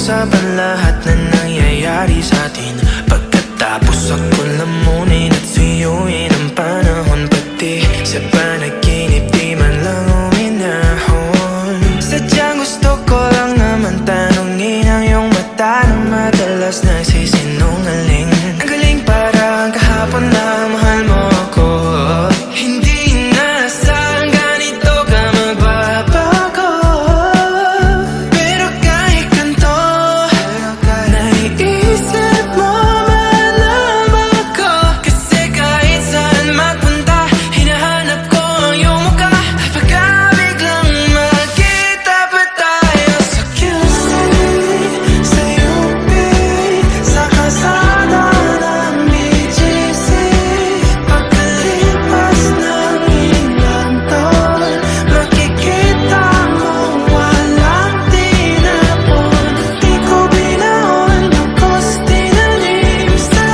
pag-usapan lahat na nangyayari sa atin. Pagkatapos ako lamunin at suyuin ang panahon, pati sa panaginip di man lang uminahon. Sadyang gusto ko lang naman tanungin ang iyong mata na madalas nagsisinungaling. Ang galing parang kahapon na mahal mo ako. Hindi nasaan ganito ka magbabago. Pero kahit ganito, naiisip mo malam ako. Kasi kahit saan magpunta, hinahanap ko ang iyong mukha. Pagka biglang magkita pa tayo sa QC, sa UP, sa kalsada ng BGC. Pagkalipas ng ilang taon, makikita mong walang tinapon. Di ko binaon, lubos tinanim sa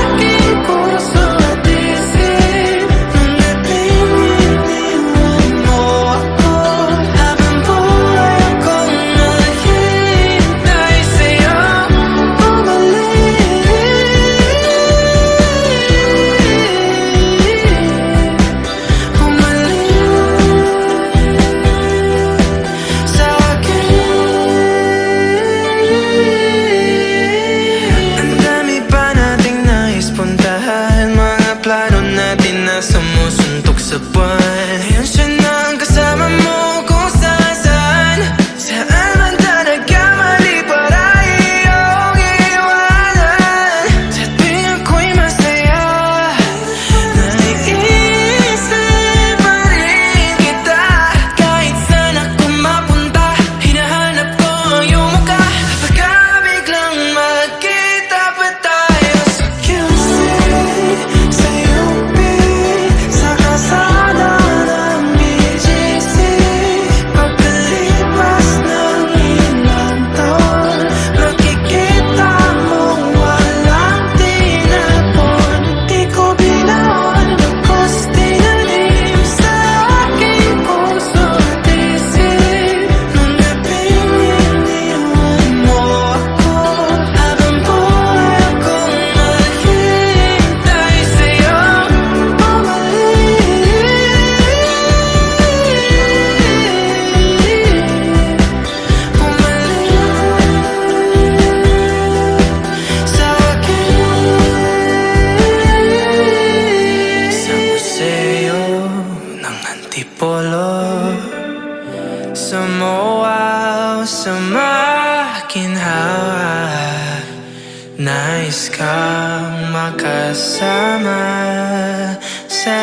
aking puso at isip. Nung napininiwan mo ako, habang buhay akong naghihintay sa'yo bumalik. Sa akin. Ang dami pa nating nais puntahan, mga plano natin na sumusuntok sa buwan. Ngayon siya na ang kasama mo kung saan. Saan man talaga mali para iyong iwanan. Sa tuwing ako'y masaya, naiisip pa rin kita. Kahit saan ako mapunta, hinahanap ko ang iyong mukha. Pagka biglang magkita pa tayo sa QC, sa UP, sa kalsada ng BGC. Pagkalipas ng ilang taon, makikita mong walang tinapon. Di ko binaon, lubos tinanim sa aking puso at isip. Nung napininiwan mo ako, habang buhay akong naghihintay sa'yo bumalik. Sa akin, sa museo ng Antipolo, sa MOA o sa makinhawa, nais kang makasama sa